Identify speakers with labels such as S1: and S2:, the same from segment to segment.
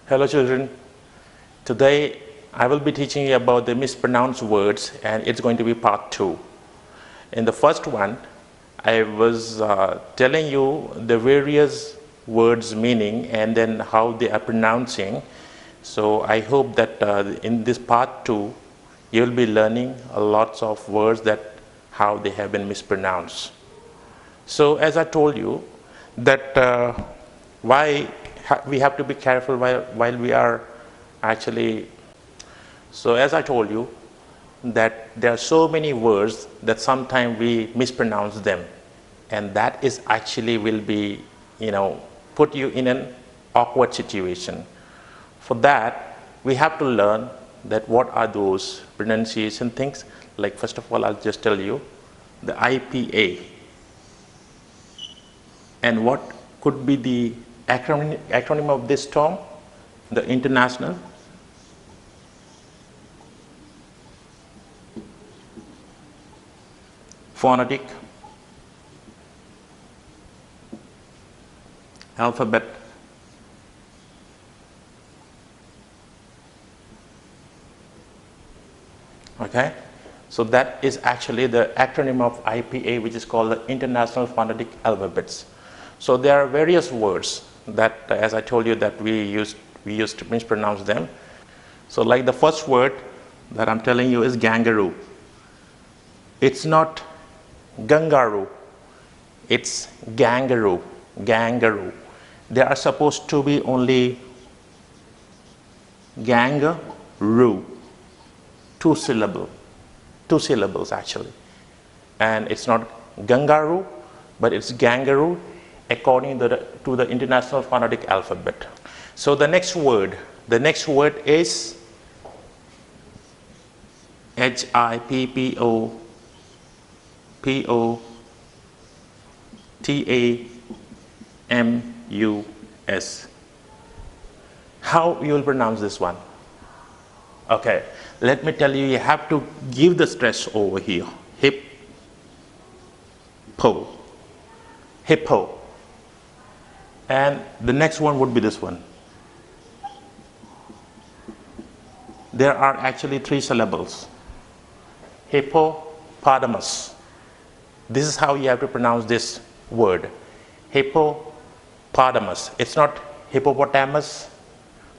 S1: Hello children, today I will be teaching you about the mispronounced words, and it's going to be part 2. In the first one, I was telling you the various words meaning and then how they are pronouncing. So I hope that in this part 2 you will be learning lots of words that how they have been mispronounced. So as I told you that why we have to be careful while we are actually, so as I told you that there are so many words that sometimes we mispronounce them, and that is actually will be, put you in an awkward situation. For that we have to learn that what are those pronunciation things. Like first of all, I'll just tell you the IPA and what could be the acronym of this term, the International Phonetic Alphabet. Okay, so that is actually the acronym of IPA, which is called the International Phonetic Alphabets. So there are various words that, as I told you, that we used to mispronounce them. So like the first word that I'm telling you is kangaroo. It's not gangaroo, it's kangaroo. Kangaroo. There are supposed to be only kangaroo, two syllables actually, and it's not gangaroo, but it's kangaroo according to the International Phonetic Alphabet. So the next word is HIPPOTAMUS. How you will pronounce this one? Okay, let me tell you, you have to give the stress over here. Hippo. And the next one would be this one. There are actually 3 syllables. Hippopotamus. This is how you have to pronounce this word. Hippopotamus. It's not hippopotamus.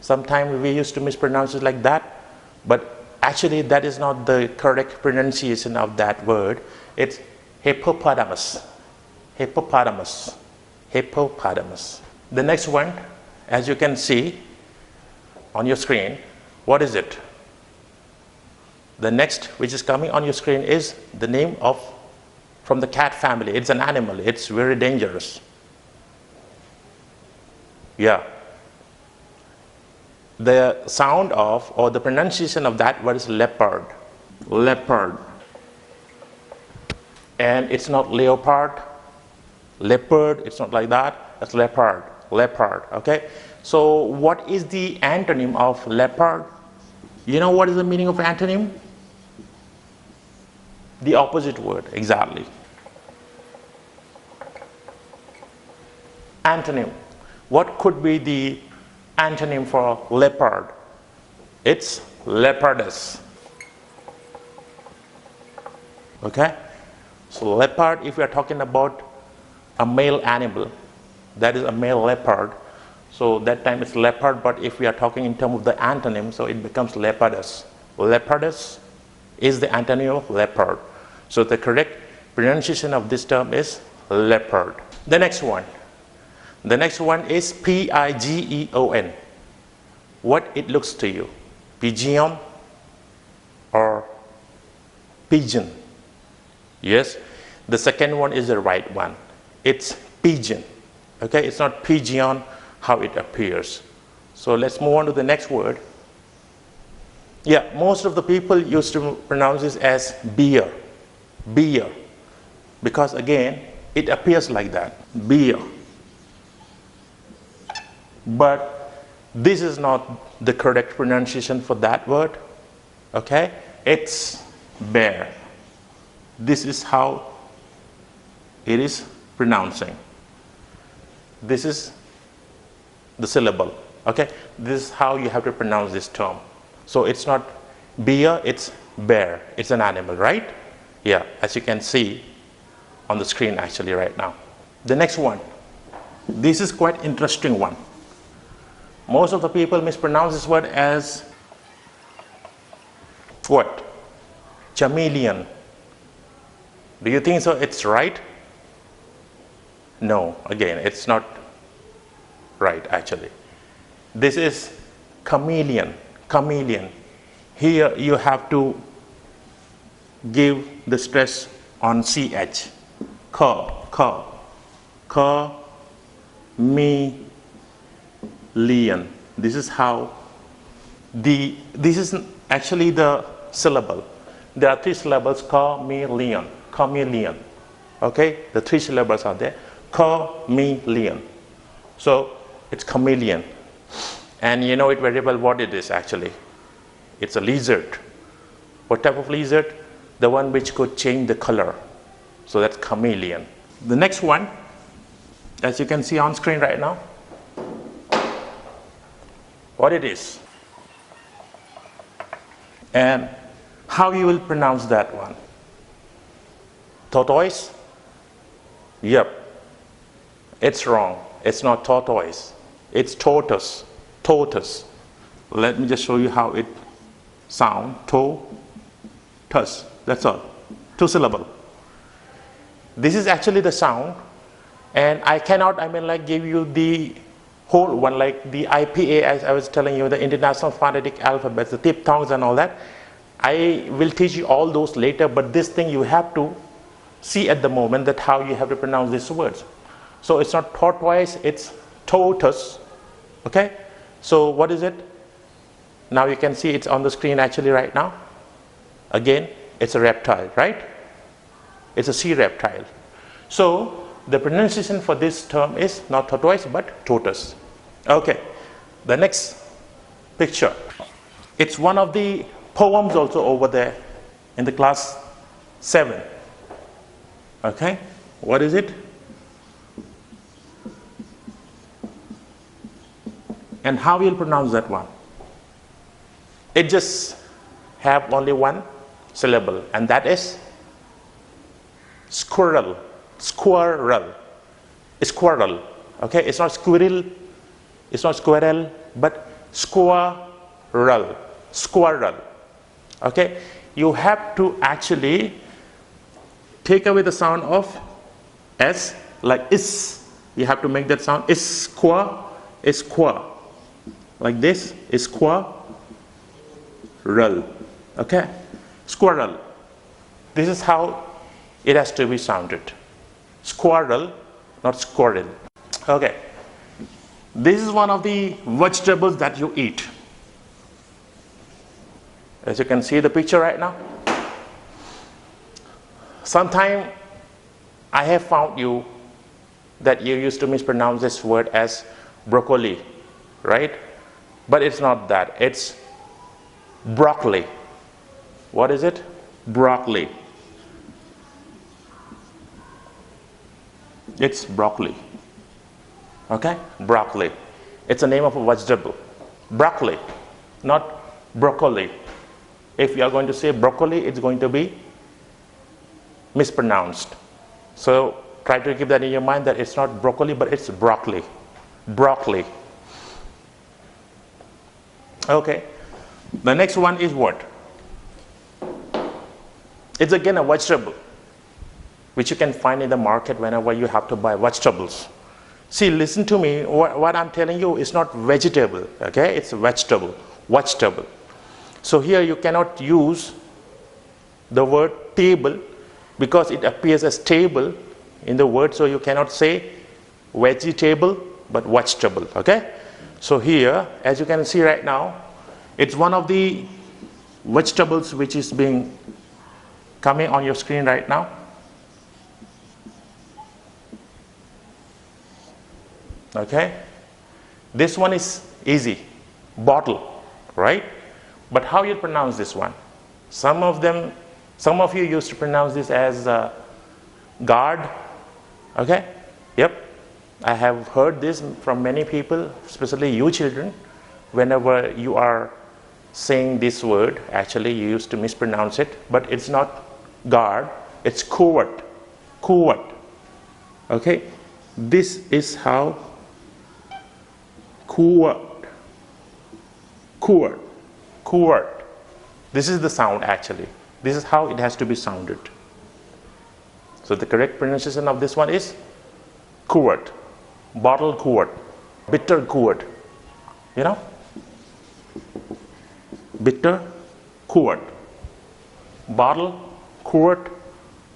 S1: Sometimes we used to mispronounce it like that, but actually that is not the correct pronunciation of that word. It's hippopotamus. Hippopotamus. Hippopotamus. The next one, as you can see on your screen, what is it? The next which is coming on your screen is the name from the cat family. It's an animal. It's very dangerous. Yeah. The sound of, or the pronunciation of that word is leopard. Leopard. And it's not leopard. Leopard, it's not like that. It's leopard. Leopard. Okay. So what is the antonym of leopard? You know what is the meaning of antonym? The opposite word, exactly. Antonym. What could be the antonym for leopard? It's leopardess. Okay. So leopard, if we are talking about a male animal, that is a male leopard, so that time it's leopard. But if we are talking in terms of the antonym, so it becomes leopardess. Leopardess is the antonym of leopard. So the correct pronunciation of this term is leopard. The next one is pigeon. What it looks to you? Pigeon or pigeon? Yes, the second one is the right one. It's pigeon. Okay, it's not pigeon how it appears. So let's move on to the next word. Yeah, most of the people used to pronounce this as beer. Beer. Because again, it appears like that. Beer. But this is not the correct pronunciation for that word. Okay, it's bear. This is how it is pronouncing. This is the syllable. Okay, this is how you have to pronounce this term. So it's not bear, it's bear. It's an animal, right? Yeah, as you can see on the screen actually right now. The next one, this is quite interesting one. Most of the people mispronounce this word as what? Chameleon. Do you think so it's right? No, again, it's not right actually. This is chameleon, chameleon. Here you have to give the stress on CH. Chameleon. This is how this is actually the syllable. There are 3 syllables, chameleon, chameleon. Okay, the 3 syllables are there, chameleon. So it's chameleon. And you know it very well what it is actually. It's a lizard. What type of lizard? The one which could change the color. So that's chameleon. The next one, as you can see on screen right now, what it is and how you will pronounce that one. Tortoise? Yep, it's wrong. It's not tortoise, it's tortoise. Tortoise. Let me just show you how it sounds. Tortoise. That's all. 2 syllables. This is actually the sound, and I cannot, give you the whole one, like the IPA, as I was telling you, the International Phonetic Alphabets, the diphthongs and all that. I will teach you all those later, but this thing you have to see at the moment, that how you have to pronounce these words. So it's not tortoise, it's tortoise. Okay? So what is it? Now you can see it's on the screen actually right now. Again, it's a reptile, right? It's a sea reptile. So the pronunciation for this term is not tortoise but tortoise. Okay, the next picture. It's one of the poems also over there in the class 7. Okay, what is it? And how you'll pronounce that one? It just have only 1 syllable, and that is squirrel. Squirrel. Squirrel. Okay, it's not squirrel, it's not squirrel, but squirrel. Squirrel. Okay, you have to actually take away the sound of S, like is. You have to make that sound is squirrel. Like this is squirrel. Okay, squirrel. This is how it has to be sounded. Squirrel, not squirrel. Okay, this is one of the vegetables that you eat. As you can see the picture right now. Sometime I have found you that you used to mispronounce this word as broccoli, right? But it's not that, it's broccoli. What is it? Broccoli. It's broccoli. Okay? Broccoli. It's the name of a vegetable. Broccoli, not broccoli. If you are going to say broccoli, it's going to be mispronounced. So try to keep that in your mind, that it's not broccoli, but it's broccoli. Broccoli. Okay. The next one is what? It's again a vegetable, which you can find in the market whenever you have to buy vegetables. See, listen to me, what I'm telling you is not vegetable, okay? It's a vegetable, vegetable. So here you cannot use the word table because it appears as table in the word, so you cannot say vegetable but vegetable, okay? So here, as you can see right now, it's one of the vegetables which is being coming on your screen right now. Okay, this one is easy, bottle, right? But how you pronounce this one? Some of you used to pronounce this as guard. Okay, yep, I have heard this from many people, especially you children. Whenever you are saying this word, actually you used to mispronounce it, but it's not guard, it's covert. Covert. Okay? This is how covert. Covert. Covert. This is the sound actually. This is how it has to be sounded. So the correct pronunciation of this one is covert. Bottle covert. Bitter covert. You know? Bitter covert. Bottle covert.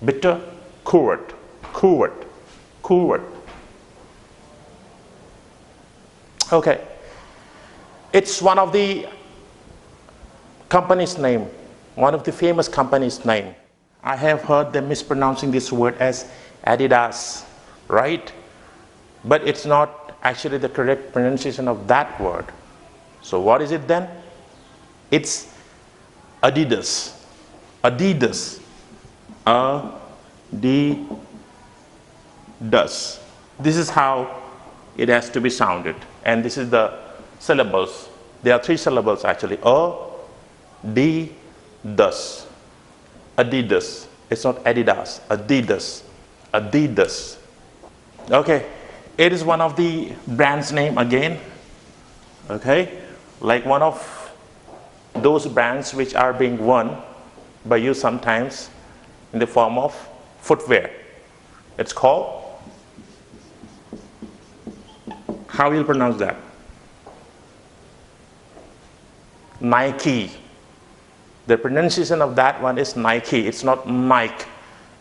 S1: Bitter covert. Covert. Covert. Okay. It's one of the company's name. One of the famous company's name. I have heard them mispronouncing this word as Adidas, right? But it's not actually the correct pronunciation of that word. So what is it then? It's Adidas. Adidas. A-D-Das. This is how it has to be sounded. And this is the syllables. There are 3 syllables actually. A-D-Das. Adidas. It's not Adidas. Adidas. Adidas. Okay. It is one of the brand's name again. Okay. Like one of those brands which are being won by you sometimes in the form of footwear. It's called, how will you pronounce that? Nike. The pronunciation of that one is Nike. It's not Nike.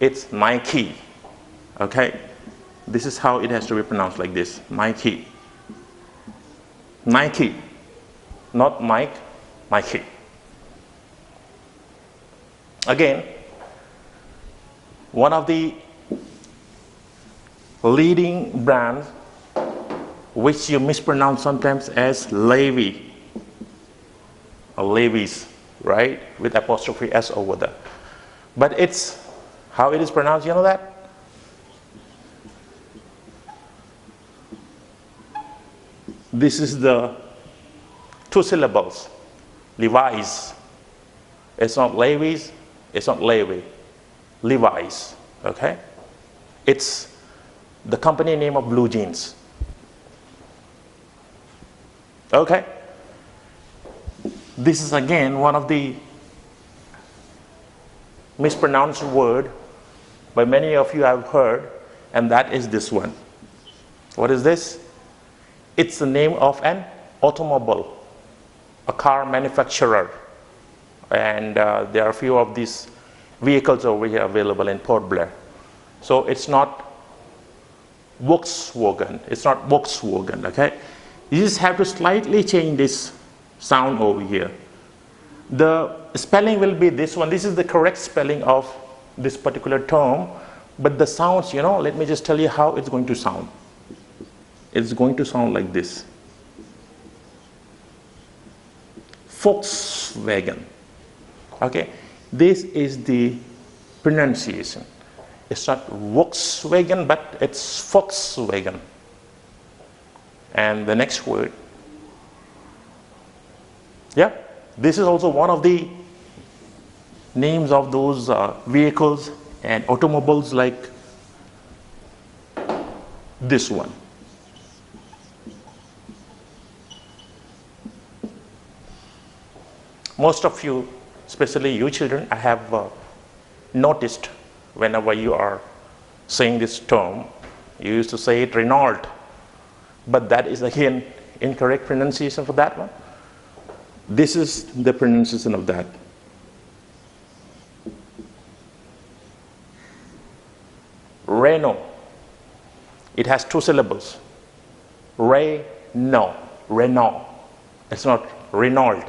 S1: It's Nike. Okay? This is how it has to be pronounced, like this. Nike. Nike. Not Mike. Nike. Again, one of the leading brands which you mispronounce sometimes as Levis or Levis, right, with apostrophe S over there, but it's how it is pronounced, you know that? This is the 2 syllables, Levi's. It's not Levis, it's not Levi, Levi's. Okay, it's the company name of blue jeans. Okay, this is again one of the mispronounced word by many of you have heard, and that is this one. What is this? It's the name of an automobile, a car manufacturer, and there are a few of these vehicles over here available in Port Blair. So it's not Volkswagen. It's not Volkswagen. Okay, you just have to slightly change this sound over here. The spelling will be this one. This is the correct spelling of this particular term, but the sounds, you know, let me just tell you how it's going to sound. It's going to sound like this. Volkswagen. Okay, this is the pronunciation. It's not Volkswagen, but it's Volkswagen. And the next word, yeah, this is also one of the names of those vehicles and automobiles, like this one. Most of you, especially you children, I have noticed whenever you are saying this term, you used to say it Renault, but that is again incorrect pronunciation for that one. This is the pronunciation of that. Renault. It has 2 syllables. Renault. Renault. It's not Renault.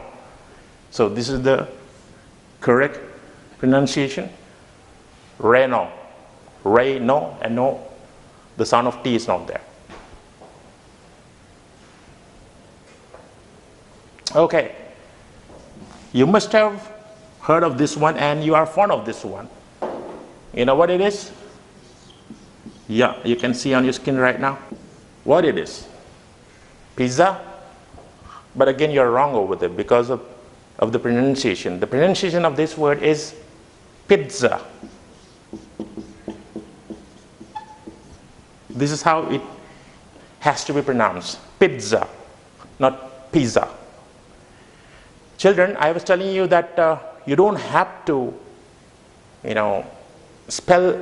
S1: So this is the correct pronunciation. Renault. Renault, and no, the sound of T is not there. Okay. You must have heard of this one, and you are fond of this one. You know what it is? Yeah, you can see on your screen right now. What it is? Pizza? But again, you're wrong over there because of the pronunciation. The pronunciation of this word is pizza. This is how it has to be pronounced. Pizza, not pizza. Children, I was telling you that you don't have to, spell.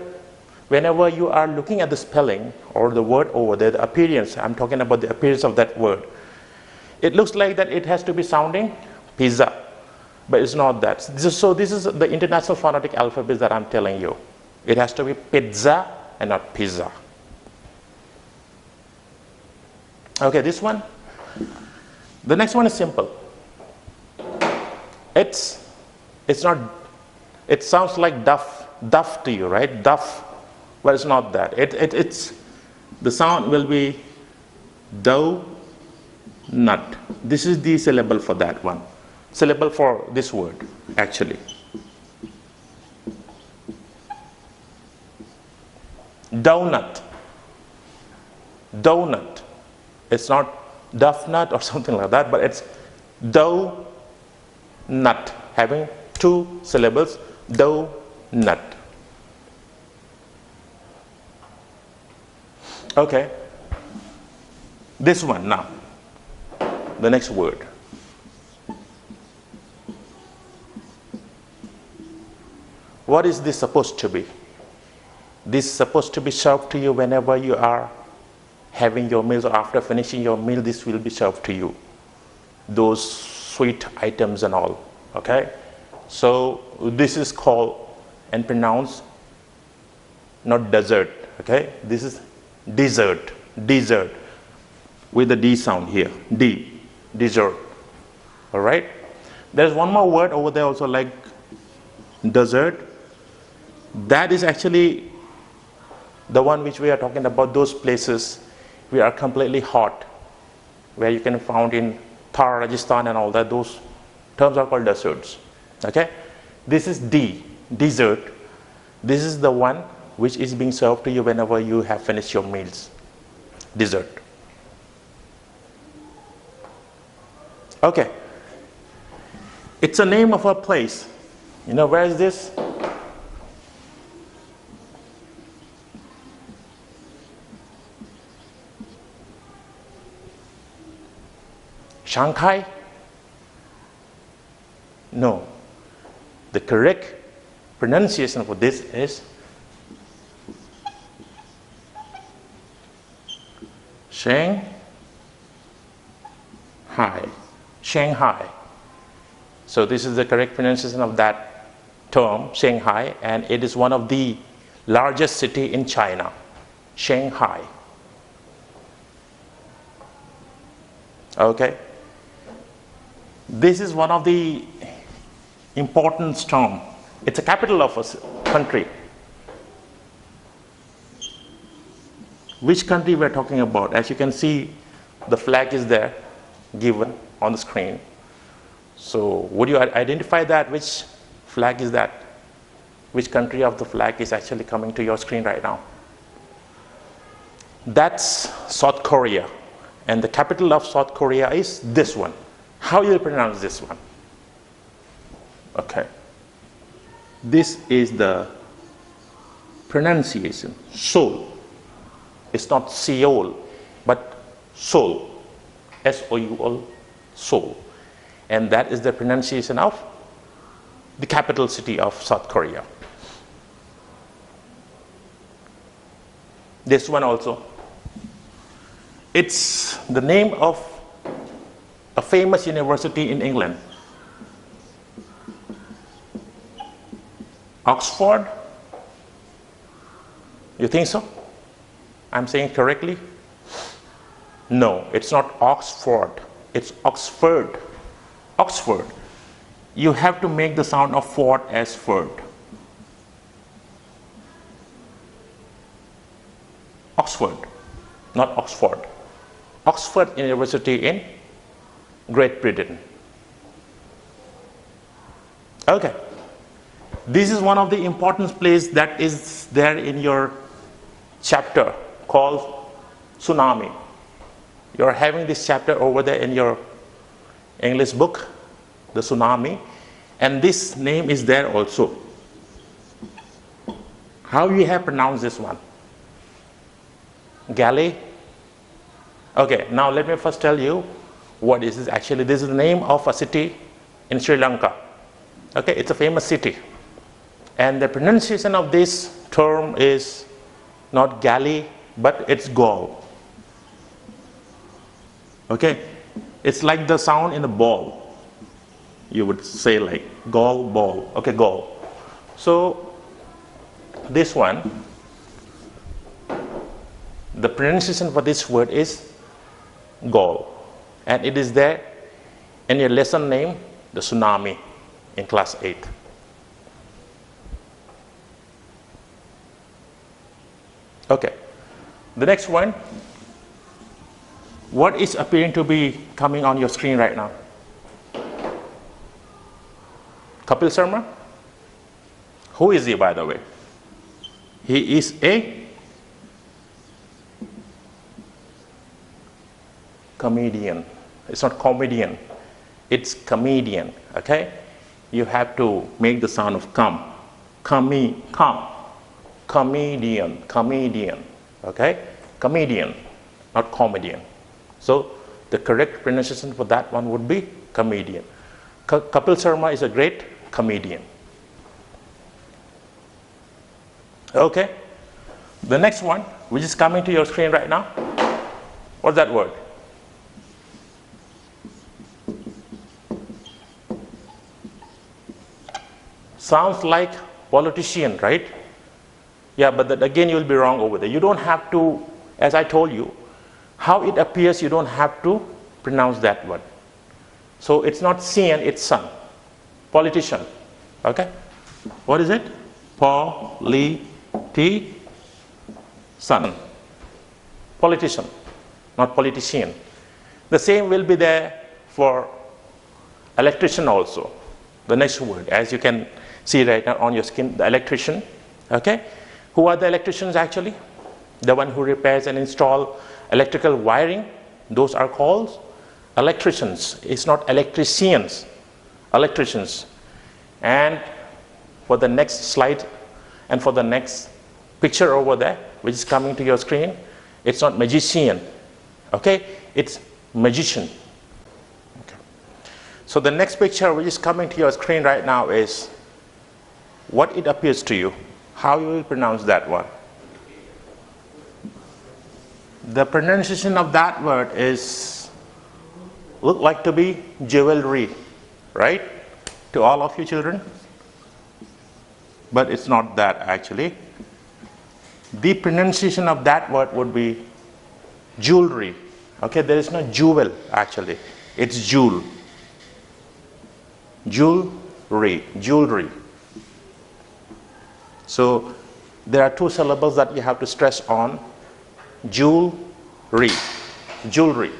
S1: Whenever you are looking at the spelling or the word over there, the appearance, I'm talking about the appearance of that word. It looks like that it has to be sounding pizza, but it's not that. So this is the international phonetic alphabet that I'm telling you. It has to be pizza and not pizza. Okay, this one. The next one is simple. It's not, it sounds like duff to you, right? Duff, but it's not that. It's the sound will be dough nut. This is the syllable for that one. Syllable for this word, actually. Donut. Donut. It's not duff nut or something like that, but it's dough nut, having two syllables, dough nut. Okay, this one now, the next word. What is this supposed to be? This is supposed to be served to you whenever you are having your meals, or after finishing your meal, this will be served to you. Those sweet items and all, okay? So this is called and pronounced not dessert, okay? This is dessert, dessert, with the D sound here, D, dessert, all right? There's one more word over there also like dessert. That is actually the one which we are talking about, those places we are completely hot, where you can find in Thar, Rajasthan and all that. Those terms are called deserts, okay? This is D, dessert. This is the one which is being served to you whenever you have finished your meals. Dessert. Okay. It's a name of a place. You know, where is this? Shanghai? No. The correct pronunciation for this is Shanghai. Shanghai. So this is the correct pronunciation of that term, Shanghai, and it is one of the largest city in China. Shanghai. Okay. This is one of the important term. It's a capital of a country. Which country we're talking about? As you can see, the flag is there, given on the screen. So would you identify that? Which flag is that? Which country of the flag is actually coming to your screen right now? That's South Korea. And the capital of South Korea is this one. How you pronounce this one? Okay. This is the pronunciation. Seoul. It's not Seoul, but Seoul. S-O-U-L, Seoul. And that is the pronunciation of the capital city of South Korea. This one also. It's the name of a famous university in England. Oxford? You think so? I'm saying correctly? No, it's not Oxford. It's Oxford. Oxford. You have to make the sound of ford as ford. Oxford, not Oxford. Oxford University in Great Britain. Okay. This is one of the important places that is there in your chapter called Tsunami. You're having this chapter over there in your English book, the Tsunami, and this name is there also. How you have pronounced this one? Galley? Okay, now let me first tell you what is this actually. This is the name of a city in Sri Lanka. Okay, it's a famous city. And the pronunciation of this term is not galley, but it's gall. Okay, it's like the sound in a ball. You would say like gall, ball. Okay, gall. So this one, the pronunciation for this word is gall. And it is there in your lesson name, the Tsunami, in class 8. Okay, the next one, what is appearing to be coming on your screen right now? Kapil Sharma? Who is he, by the way? He is a comedian. It's not comedian, it's comedian. Okay, you have to make the sound of come, comedian, comedian. Okay, comedian, not comedian. So the correct pronunciation for that one would be comedian. Kapil Sharma is a great comedian. Okay, the next one, which is coming to your screen right now, what's that word? Sounds like politician, right? Yeah, but that, again, you will be wrong over there. You don't have to, as I told you, how it appears, you don't have to pronounce that word. So it's not Sian, it's son. Politician. Okay? What is it? Politician. Politician, not politician. The same will be there for electrician also. The next word, as you can see right now on your screen, the electrician. Okay? Who are the electricians actually? The one who repairs and install electrical wiring. Those are called electricians. It's not electricians. Electricians. And for the next slide and for the next picture over there, which is coming to your screen, it's not magician. Okay? It's magician. Okay. So the next picture which is coming to your screen right now is what it appears to you. How you will pronounce that one? The pronunciation of that word is look like to be jewelry, right? To all of you children. But it's not that actually. The pronunciation of that word would be jewelry. Okay, there is no jewel actually. It's jewel. Jewelry. Jewelry. So there are two syllables that you have to stress on. Jewelry. Jewelry.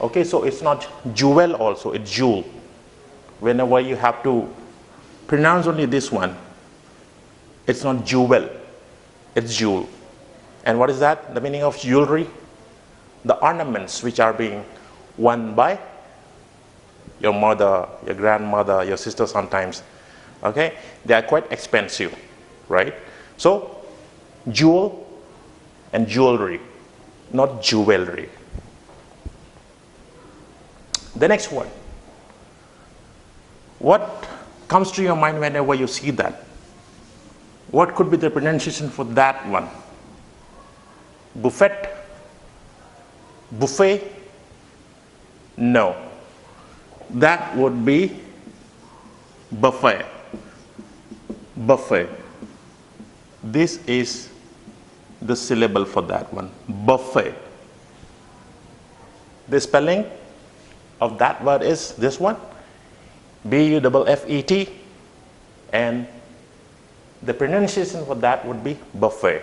S1: Okay, so it's not jewel also, it's jewel. Whenever you have to pronounce only this one, it's not jewel, it's jewel. And what is that? The meaning of jewelry? The ornaments which are being worn by your mother, your grandmother, your sister sometimes. Okay, they are quite expensive, right? So jewel and jewelry, not jewelry. The next one. What comes to your mind whenever you see that? What could be the pronunciation for that one? Buffet? Buffet? No. That would be buffet. Buffet. This is the syllable for that one. Buffet. The spelling of that word is this one. B-U-F-F-E-T. And the pronunciation for that would be buffet.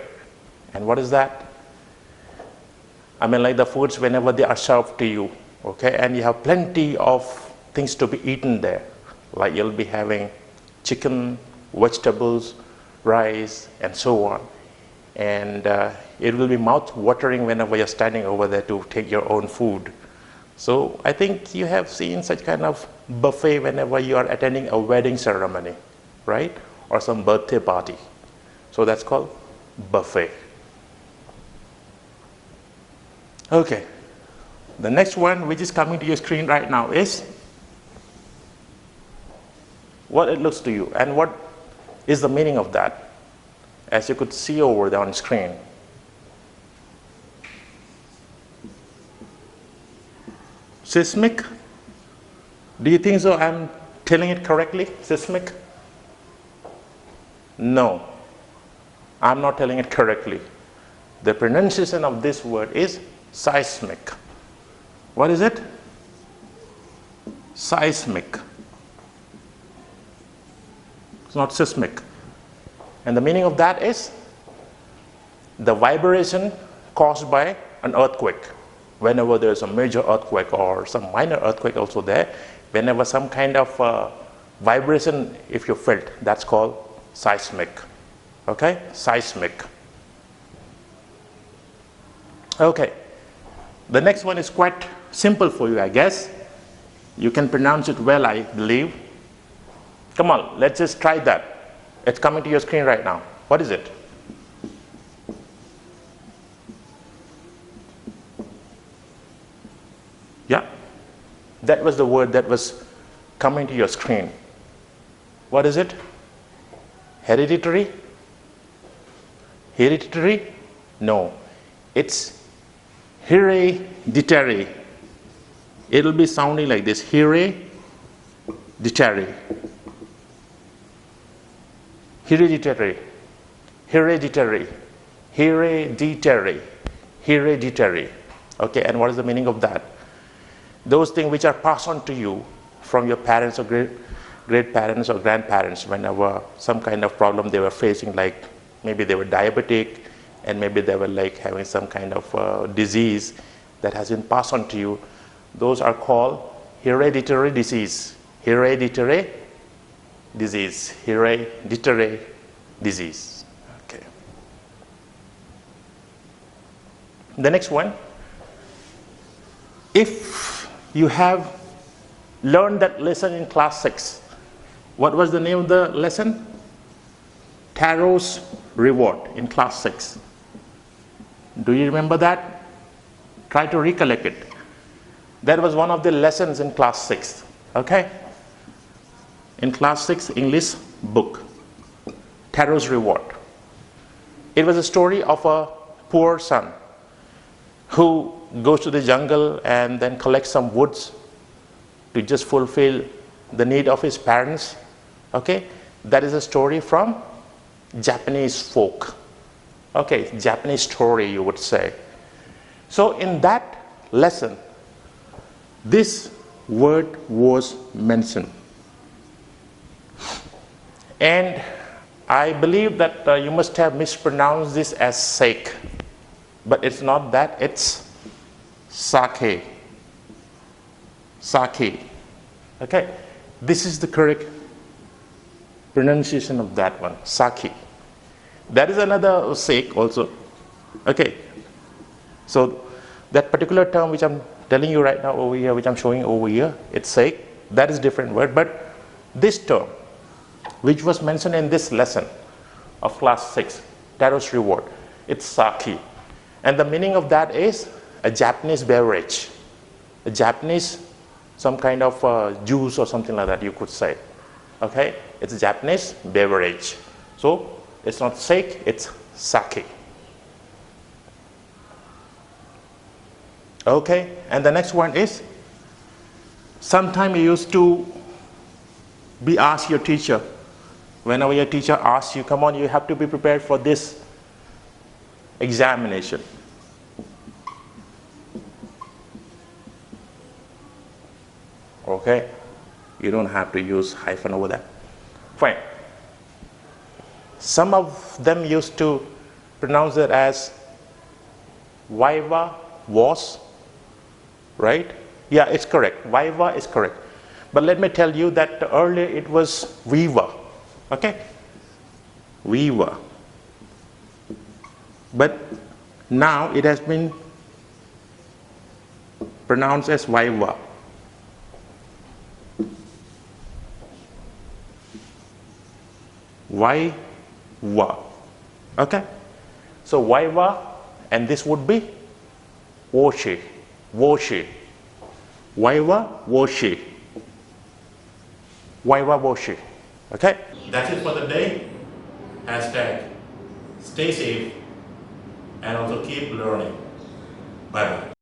S1: And what is that? I mean, like the foods whenever they are served to you, okay, and you have plenty of things to be eaten there. Like you'll be having chicken, vegetables, rice, and so on. and it will be mouth-watering whenever you're standing over there to take your own food. So I think you have seen such kind of buffet whenever you are attending a wedding ceremony, right? Or some birthday party. So that's called buffet. Okay. The next one, which is coming to your screen right now, is what it looks to you and what is the meaning of that, as you could see over there on screen. Seismic? Do you think so? I'm telling it correctly? Seismic? No, I'm not telling it correctly. The pronunciation of this word is seismic. What is it? Seismic. It's not seismic. And the meaning of that is the vibration caused by an earthquake. Whenever there's a major earthquake or some minor earthquake also there, whenever some kind of vibration, if you felt, that's called seismic. Okay? Seismic. Okay. The next one is quite simple for you, I guess. You can pronounce it well, I believe. Come on, let's just try that. It's coming to your screen right now. What is it? Yeah, that was the word that was coming to your screen. What is it? Hereditary? Hereditary? No, it's hereditary. It'll be sounding like this: hereditary. Hereditary. Hereditary. Hereditary. Hereditary. Okay, and what is the meaning of that? Those things which are passed on to you from your parents or great parents or grandparents whenever some kind of problem they were facing, like maybe they were diabetic and maybe they were like having some kind of disease that has been passed on to you. Those are called hereditary disease. Hereditary disease. Hereditary disease. Okay. The next one. If you have learned that lesson in class 6, what was the name of the lesson? Tortoise reward in class 6. Do you remember that? Try to recollect it. That was one of the lessons in class 6. Okay? In class 6 English book. Tortoise reward. It was a story of a poor son who goes to the jungle and then collects some woods to just fulfill the need of his parents. Okay? That is a story from Japanese folk. Okay, Japanese story you would say. So in that lesson, this word was mentioned. And I believe that you must have mispronounced this as sake. But it's not that, it's sake. Sake. Okay, this is the correct pronunciation of that one, sake. That is another sake also. Okay, so that particular term which I'm telling you right now over here, which I'm showing over here, it's sake. That is different word. But this term, which was mentioned in this lesson of class 6, Tortoise reward, it's sake. And the meaning of that is a Japanese beverage. A Japanese, some kind of juice or something like that you could say. Okay, it's a Japanese beverage. So it's not sake, it's sake. Okay, and the next one is, sometime you used to be asked your teacher, whenever your teacher asks you, come on, you have to be prepared for this examination. Okay, you don't have to use hyphen over that. Fine. Some of them used to pronounce it as waiver was, right? Yeah, it's correct. Waiver is correct. But let me tell you that earlier it was weaver. Okay? Weaver. but now it has been pronounced as waiver. Waiver. Okay? So waiver, and this would be woshi. Woshi. Waiver, woshi. Waiver, woshi. Okay? That's it for the day. Hashtag stay safe and also keep learning. Bye bye.